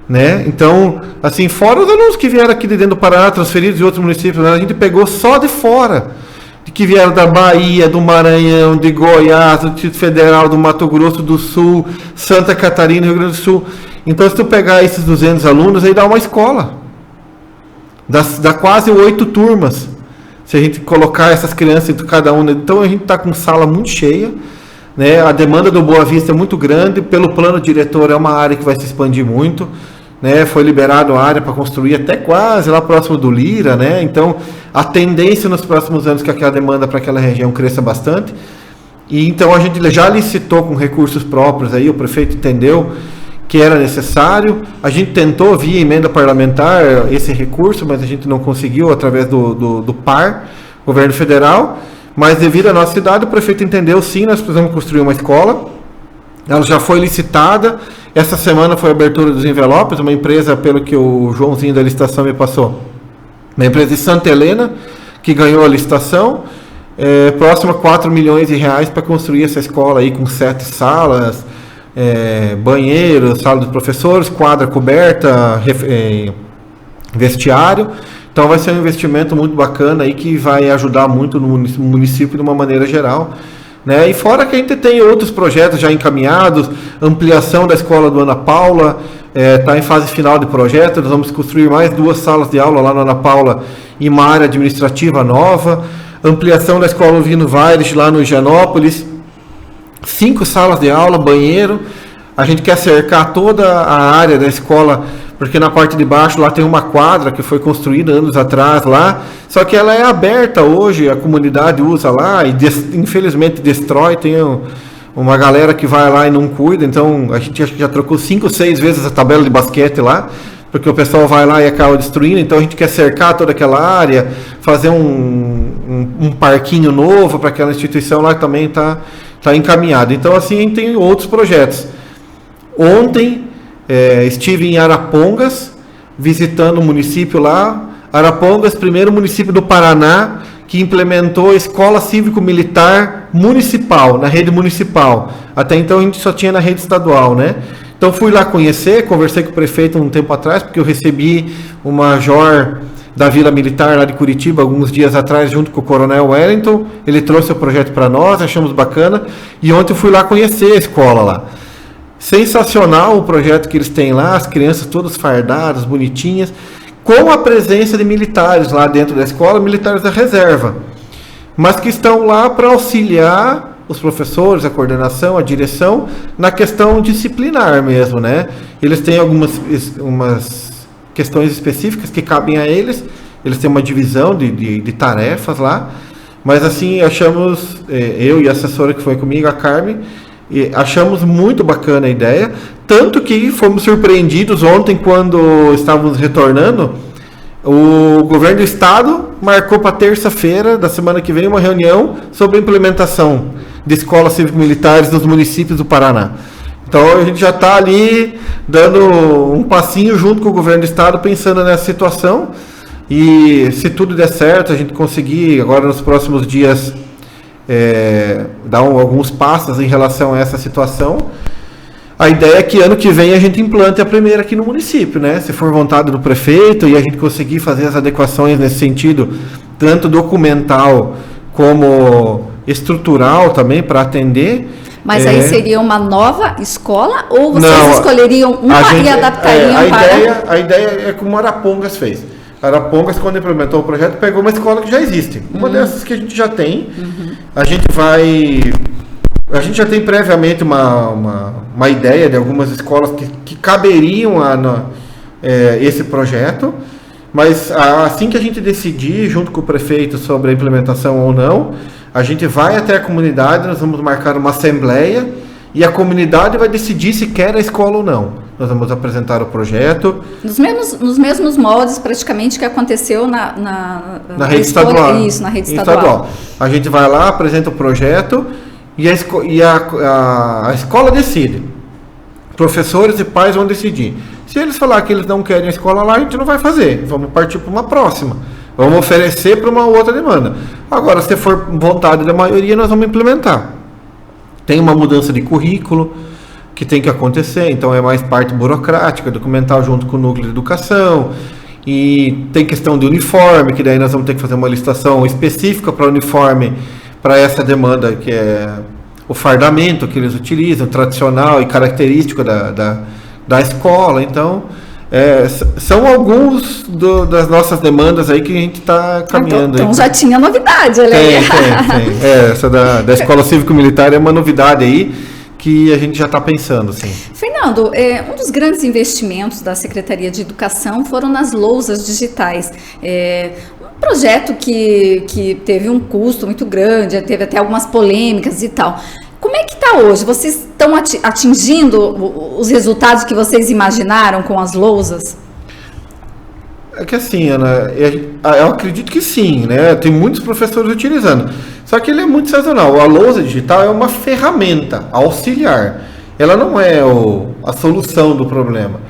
Né? Então, assim, fora os alunos que vieram aqui de dentro do Paraná, transferidos de outros municípios, né? A gente pegou só de fora, que vieram da Bahia, do Maranhão, de Goiás, do Distrito Federal, do Mato Grosso do Sul, Santa Catarina, Rio Grande do Sul. Então, se tu pegar esses 200 alunos, aí dá uma escola. Dá quase 8 turmas, se a gente colocar essas crianças entre cada uma. Então, a gente está com sala muito cheia, né? A demanda do Boa Vista é muito grande, pelo plano diretor é uma área que vai se expandir muito, né? Foi liberado a área para construir até quase lá próximo do Lira, né? Então a tendência nos próximos anos é que aquela demanda para aquela região cresça bastante, e então a gente já licitou com recursos próprios, aí o prefeito entendeu que era necessário. A gente tentou via emenda parlamentar esse recurso, mas a gente não conseguiu através do PAR, governo federal, mas devido à nossa cidade o prefeito entendeu, sim, nós precisamos construir uma escola. Ela já foi licitada. Essa semana foi a abertura dos envelopes, uma empresa, pelo que o Joãozinho da licitação me passou, uma empresa de Santa Helena, que ganhou a licitação, próximo a R$4 milhões para construir essa escola aí com 7 salas, banheiro, sala dos professores, quadra coberta, vestiário. Então vai ser um investimento muito bacana aí que vai ajudar muito no município de uma maneira geral. Né? E fora que a gente tem outros projetos já encaminhados, ampliação da escola do Ana Paula, está em fase final de projeto. Nós vamos construir mais 2 salas de aula lá na Ana Paula e uma área administrativa nova, ampliação da escola Ovino Vaires lá no Higienópolis, 5 salas de aula, banheiro. A gente quer cercar toda a área da escola, porque na parte de baixo lá tem uma quadra que foi construída anos atrás lá, só que ela é aberta hoje, a comunidade usa lá e infelizmente destrói, tem uma galera que vai lá e não cuida, então a gente acho que já trocou 5, 6 vezes a tabela de basquete lá, porque o pessoal vai lá e acaba destruindo, então a gente quer cercar toda aquela área, fazer um parquinho novo para aquela instituição lá que também está encaminhada. Então assim a gente tem outros projetos. Ontem estive em Arapongas, visitando o município lá. Arapongas, primeiro município do Paraná que implementou a Escola Cívico-Militar Municipal, na rede municipal. Até então a gente só tinha na rede estadual, né? Então fui lá conhecer, conversei com o prefeito um tempo atrás, porque eu recebi o major da Vila Militar lá de Curitiba alguns dias atrás, junto com o Coronel Wellington. Ele trouxe o projeto para nós, achamos bacana, e ontem eu fui lá conhecer a escola lá. Sensacional o projeto que eles têm lá, as crianças todas fardadas, bonitinhas, com a presença de militares lá dentro da escola, militares da reserva, mas que estão lá para auxiliar os professores, a coordenação, a direção, na questão disciplinar mesmo, né? Eles têm umas questões específicas que cabem a eles têm uma divisão de tarefas lá, mas assim, achamos, eu e a assessora que foi comigo, a Carmen, e achamos muito bacana a ideia, tanto que fomos surpreendidos ontem quando estávamos retornando. O governo do estado marcou para terça-feira da semana que vem uma reunião sobre a implementação de escolas cívico-militares nos municípios do Paraná. Então a gente já está ali dando um passinho junto com o governo do estado, pensando nessa situação, e se tudo der certo, a gente conseguir agora nos próximos dias dar alguns passos em relação a essa situação. A ideia é que ano que vem a gente implante a primeira aqui no município, né? Se for vontade do prefeito e a gente conseguir fazer as adequações nesse sentido, tanto documental como estrutural também, para atender. Mas aí seria uma nova escola ou vocês escolheriam uma e adaptariam para... A ideia é como Arapongas fez. Arapongas, quando implementou o projeto, pegou uma escola que já existe. Uma dessas que a gente já tem. A gente já tem previamente uma ideia de algumas escolas que caberiam a esse projeto, mas assim que a gente decidir, junto com o prefeito, sobre a implementação ou não, a gente vai até a comunidade, nós vamos marcar uma assembleia e a comunidade vai decidir se quer a escola ou não. Nós vamos apresentar o projeto. Nos mesmos moldes, praticamente, que aconteceu na rede estadual. Isso, na rede estadual. A gente vai lá, apresenta o projeto e a escola decide. Professores e pais vão decidir. Se eles falar que eles não querem a escola lá, a gente não vai fazer. Vamos partir para uma próxima. Vamos oferecer para uma outra demanda. Agora, se for vontade da maioria, nós vamos implementar. Tem uma mudança de currículo que tem que acontecer, então é mais parte burocrática, documental junto com o núcleo de educação, e tem questão de uniforme, que daí nós vamos ter que fazer uma licitação específica para uniforme, para essa demanda, que é o fardamento que eles utilizam, tradicional e característico da escola. Então, são alguns das nossas demandas aí que a gente está caminhando. Então já tinha novidade, olha aí. Tem. Essa da Escola Cívico-Militar é uma novidade aí, que a gente já está pensando, sim. Fernando, um dos grandes investimentos da Secretaria de Educação foram nas lousas digitais. Um projeto que teve um custo muito grande, teve até algumas polêmicas e tal. Como é que está hoje? Vocês estão atingindo os resultados que vocês imaginaram com as lousas? É que assim, Ana, eu acredito que sim, né? Tem muitos professores utilizando. Só que ele é muito sazonal. A lousa digital é uma ferramenta auxiliar. Ela não é a solução do problema.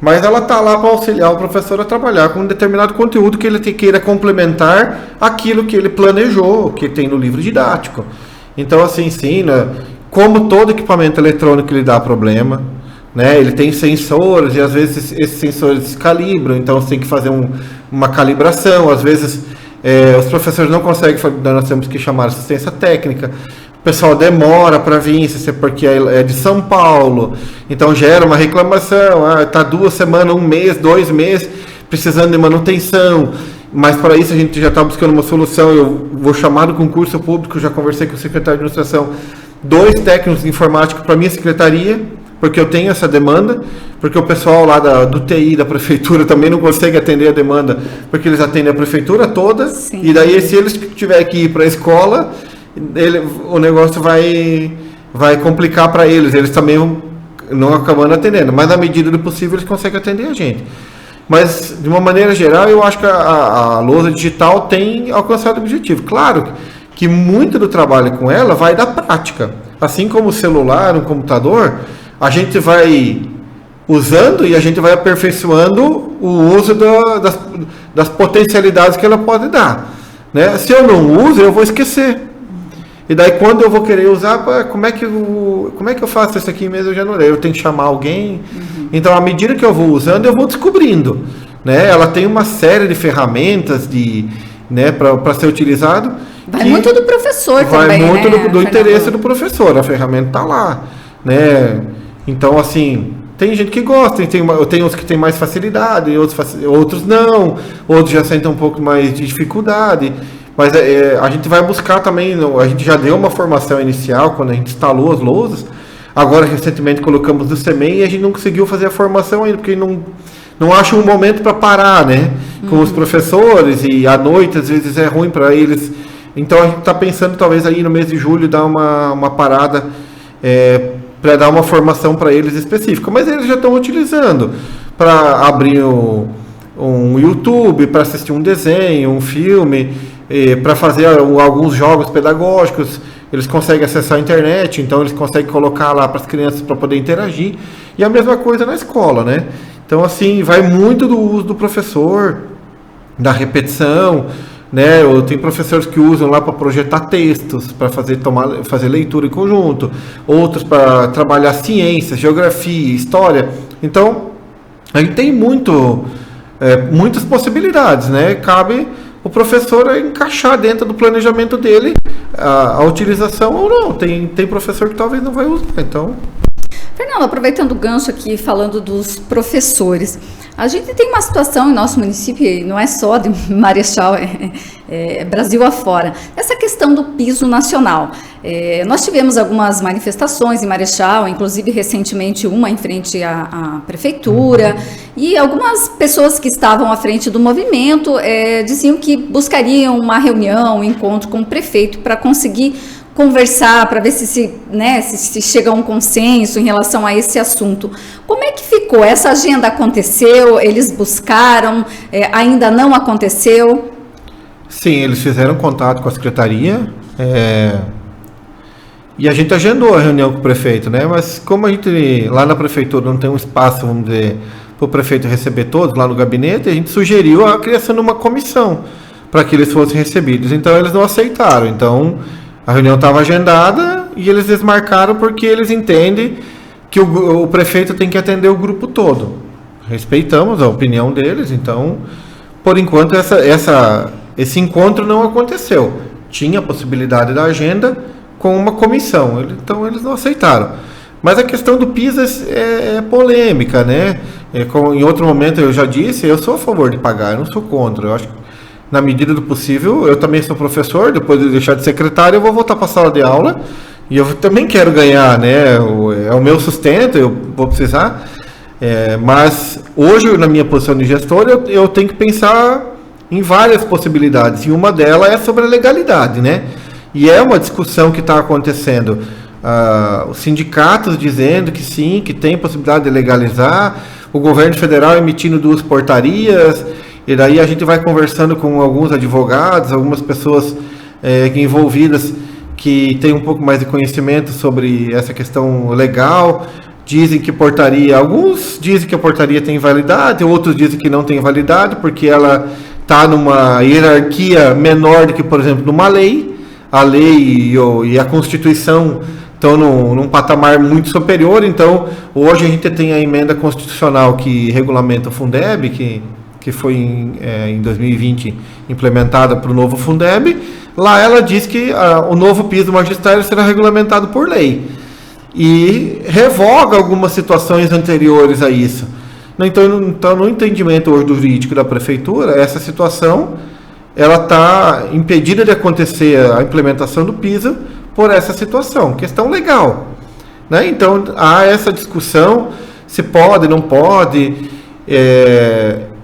Mas ela está lá para auxiliar o professor a trabalhar com um determinado conteúdo que ele queira complementar aquilo que ele planejou, que tem no livro didático. Então, assim, sim, né? Como todo equipamento eletrônico ele dá problema, né? Ele tem sensores e às vezes esses sensores descalibram, então você tem que fazer uma calibração. Às vezes os professores não conseguem, nós temos que chamar assistência técnica. O pessoal demora para vir, porque é de São Paulo, então gera uma reclamação. Está 2 semanas, 1 mês, 2 meses precisando de manutenção. Mas para isso a gente já está buscando uma solução. Eu vou chamar do concurso público, já conversei com o secretário de administração 2 técnicos de informática para minha secretaria, porque eu tenho essa demanda, porque o pessoal lá do TI da prefeitura também não consegue atender a demanda, porque eles atendem a prefeitura toda. Sim. E daí se eles tiverem que ir para a escola, o negócio vai complicar para eles. Eles também não acabando atendendo, mas na medida do possível eles conseguem atender a gente. Mas de uma maneira geral eu acho que a lousa digital tem alcançado o objetivo. Claro que muito do trabalho com ela vai da prática, assim como o celular, um computador, a gente vai usando e a gente vai aperfeiçoando o uso das potencialidades que ela pode dar, né? Se eu não uso, eu vou esquecer. E daí quando eu vou querer usar, como é que eu faço isso aqui mesmo? Eu já não lembro. Eu tenho que chamar alguém. Uhum. Então, à medida que eu vou usando, eu vou descobrindo, né? Ela tem uma série de ferramentas né, para ser utilizado. Vai muito do professor também, vai muito né, do interesse do professor. A ferramenta está lá, né? Então, assim, tem gente que gosta, tem uns que tem mais facilidade, outros não, outros já sentem um pouco mais de dificuldade, mas a gente vai buscar também, a gente já deu uma formação inicial quando a gente instalou as lousas, agora recentemente colocamos no CEMEI e a gente não conseguiu fazer a formação ainda, porque não acha um momento para parar, né, com os professores, e à noite às vezes é ruim para eles, então a gente está pensando talvez aí no mês de julho dar uma parada, para dar uma formação para eles específica, mas eles já estão utilizando para abrir um YouTube, para assistir um desenho, um filme, para fazer alguns jogos pedagógicos. Eles conseguem acessar a internet, então eles conseguem colocar lá para as crianças para poder interagir, e a mesma coisa na escola, né? Então, assim, vai muito do uso do professor, da repetição, né? Tem professores que usam lá para projetar textos, para fazer leitura em conjunto, outros para trabalhar ciência, geografia, história. Então, a gente tem muitas possibilidades, né? Cabe o professor encaixar dentro do planejamento dele a utilização ou não. Tem professor que talvez não vai usar, então... Fernando, aproveitando o gancho aqui, falando dos professores, a gente tem uma situação em nosso município, não é só de Marechal, é Brasil afora, essa questão do piso nacional. Nós tivemos algumas manifestações em Marechal, inclusive recentemente uma em frente à prefeitura, e algumas pessoas que estavam à frente do movimento diziam que buscariam uma reunião, um encontro com o prefeito para conseguir conversar, para ver se chega a um consenso em relação a esse assunto. Como é que ficou? Essa agenda aconteceu? Eles buscaram? Ainda não aconteceu? Sim, eles fizeram contato com a secretaria e a gente agendou a reunião com o prefeito, né? Mas como a gente lá na prefeitura não tem um espaço, vamos dizer, para o prefeito receber todos lá no gabinete, a gente sugeriu a criação de uma comissão para que eles fossem recebidos. Então eles não aceitaram. Então a reunião estava agendada e eles desmarcaram porque eles entendem que o prefeito tem que atender o grupo todo. Respeitamos a opinião deles, então, por enquanto, esse encontro não aconteceu. Tinha a possibilidade da agenda com uma comissão, então eles não aceitaram. Mas a questão do PIS é polêmica, né? Em outro momento eu já disse, eu sou a favor de pagar, eu não sou contra. Eu acho que na medida do possível, eu também sou professor, depois de deixar de secretário, eu vou voltar para a sala de aula e eu também quero ganhar, né? É o meu sustento, eu vou precisar. Mas hoje, na minha posição de gestor, eu tenho que pensar em várias possibilidades e uma delas é sobre a legalidade, né? E é uma discussão que está acontecendo. Os sindicatos dizendo que sim, que tem possibilidade de legalizar, o governo federal emitindo 2 portarias. E daí a gente vai conversando com alguns advogados, algumas pessoas envolvidas que têm um pouco mais de conhecimento sobre essa questão legal. Dizem que alguns dizem que a portaria tem validade, outros dizem que não tem validade, porque ela está numa hierarquia menor do que, por exemplo, numa lei. A lei e a Constituição estão num patamar muito superior. Então, hoje a gente tem a emenda constitucional que regulamenta o Fundeb, que foi em 2020 implementada para o novo Fundeb. Lá ela diz que o novo piso magistério será regulamentado por lei e revoga algumas situações anteriores a isso. Então, no entendimento hoje do jurídico da prefeitura, essa situação ela está impedida de acontecer a implementação do piso por essa situação, questão legal, né? Então há essa discussão se pode, não pode,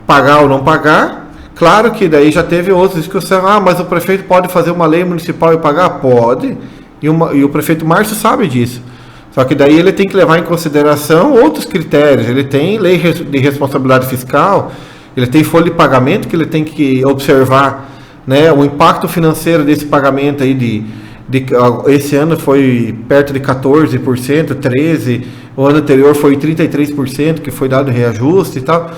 pagar ou não pagar. Claro que daí já teve outra discussão, mas o prefeito pode fazer uma lei municipal e pagar? Pode, e o prefeito Márcio sabe disso. Só que daí ele tem que levar em consideração outros critérios. Ele tem lei de responsabilidade fiscal, ele tem folha de pagamento que ele tem que observar, né, o impacto financeiro desse pagamento aí esse ano foi perto de 14%, 13%, o ano anterior foi 33% que foi dado reajuste e tal.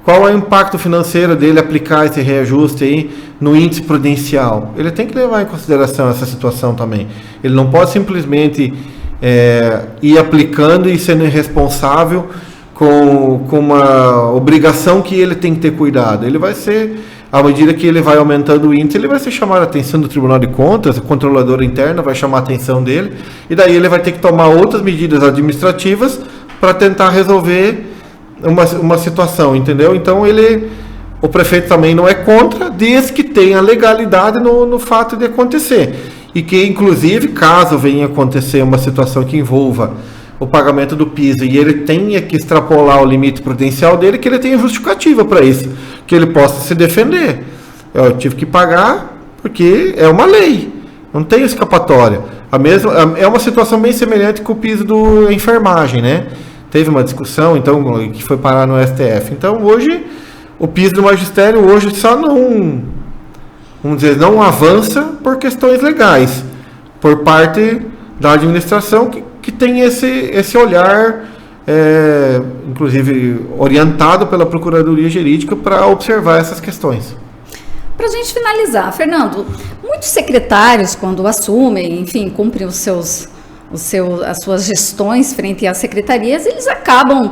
Qual é o impacto financeiro dele aplicar esse reajuste aí no índice prudencial? Ele tem que levar em consideração essa situação também. Ele não pode simplesmente ir aplicando e sendo irresponsável com uma obrigação que ele tem que ter cuidado. Ele vai ser, à medida que ele vai aumentando o índice, ele vai ser chamado a atenção do Tribunal de Contas, a controladora interna vai chamar a atenção dele, e daí ele vai ter que tomar outras medidas administrativas para tentar resolver uma situação, entendeu? Então o prefeito também não é contra, desde que tenha legalidade no fato de acontecer. E que, inclusive, caso venha acontecer uma situação que envolva o pagamento do piso e ele tenha que extrapolar o limite prudencial dele, que ele tenha justificativa para isso, que ele possa se defender. Eu tive que pagar porque é uma lei, não tem escapatória. É uma situação bem semelhante com o piso da enfermagem, né? Teve uma discussão, então, que foi parar no STF. Então, hoje, o piso do magistério hoje só não, vamos dizer, não avança por questões legais, por parte da administração que tem esse olhar, inclusive orientado pela Procuradoria Jurídica para observar essas questões. Para a gente finalizar, Fernando, muitos secretários, quando assumem, enfim, cumprem as suas gestões frente às secretarias, eles acabam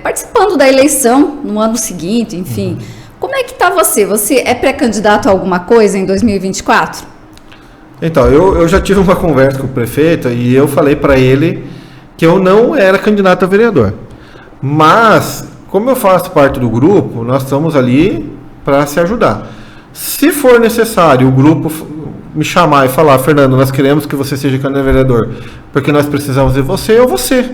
participando da eleição no ano seguinte, enfim. Como é que está você? Você é pré-candidato a alguma coisa em 2024? Então, eu já tive uma conversa com o prefeito e eu falei para ele que eu não era candidato a vereador. Mas, como eu faço parte do grupo, nós estamos ali para se ajudar. Se for necessário o grupo me chamar e falar, Fernando, nós queremos que você seja candidato a vereador, porque nós precisamos de você, eu vou ser.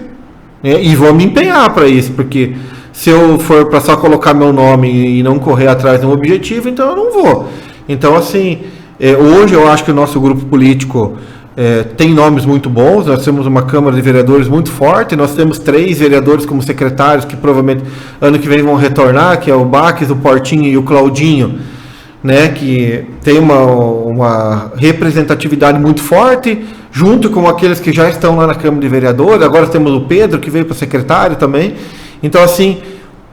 E vou me empenhar para isso, porque se eu for para só colocar meu nome e não correr atrás de um objetivo, então eu não vou. Então, assim, hoje eu acho que o nosso grupo político tem nomes muito bons, nós temos uma Câmara de Vereadores muito forte, nós temos 3 vereadores como secretários que provavelmente ano que vem vão retornar, que é o Baques, o Portinho e o Claudinho, né, que tem uma representatividade muito forte, junto com aqueles que já estão lá na Câmara de Vereadores. Agora temos o Pedro, que veio para secretário também. Então, assim,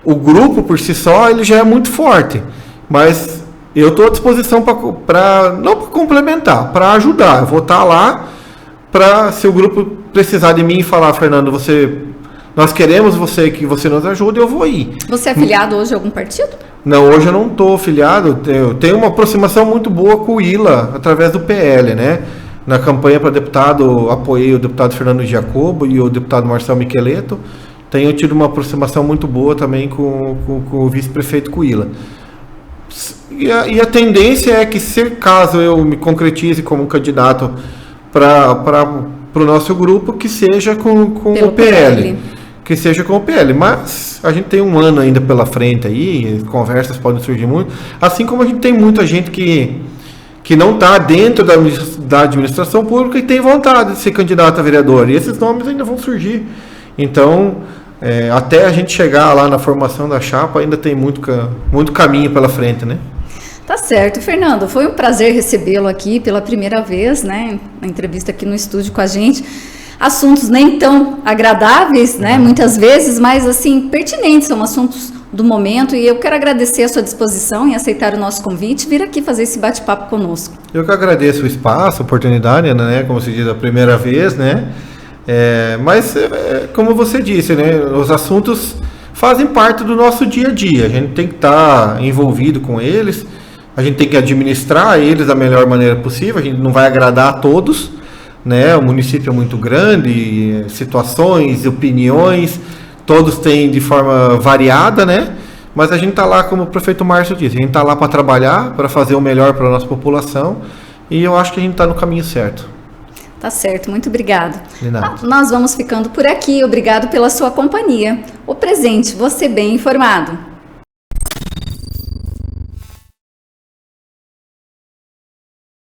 o grupo por si só, ele já é muito forte, mas eu estou à disposição para não para complementar, para ajudar. Eu vou estar lá para, se o grupo precisar de mim e falar, Fernando, nós queremos que você nos ajude, eu vou ir. Você é afiliado hoje a algum partido? Não, hoje eu não estou afiliado. Eu tenho uma aproximação muito boa com o ILA, através do PL, né? Na campanha para deputado, apoiei o deputado Fernando Giacobo e o deputado Marcelo Micheleto. Tenho tido uma aproximação muito boa também com o vice-prefeito Cuila. E a tendência é que, se caso eu me concretize como candidato para o nosso grupo, que seja com o PL. Que seja com o PL. Mas a gente tem um ano ainda pela frente aí, conversas podem surgir muito. Assim como a gente tem muita gente que não está dentro da administração pública e tem vontade de ser candidato a vereador. E esses nomes ainda vão surgir. Então, até a gente chegar lá na formação da chapa, ainda tem muito caminho pela frente, né? Tá certo, Fernando. Foi um prazer recebê-lo aqui pela primeira vez, né? Na entrevista aqui no estúdio com a gente. Assuntos nem tão agradáveis, né? Muitas vezes, mas assim, pertinentes, são assuntos do momento, e eu quero agradecer a sua disposição em aceitar o nosso convite e vir aqui fazer esse bate-papo conosco. Eu que agradeço o espaço, a oportunidade, né? Como se diz, a primeira vez, né? Mas, como você disse, né? Os assuntos fazem parte do nosso dia a dia. A gente tem que estar envolvido com eles, a gente tem que administrar eles da melhor maneira possível. A gente não vai agradar a todos, né? O município é muito grande, situações, opiniões, todos têm de forma variada, né? Mas a gente está lá, como o prefeito Márcio disse, a gente está lá para trabalhar, para fazer o melhor para a nossa população, e eu acho que a gente está no caminho certo. Tá certo, muito obrigado. De nada. Nós vamos ficando por aqui. Obrigado pela sua companhia. O Presente, você bem informado.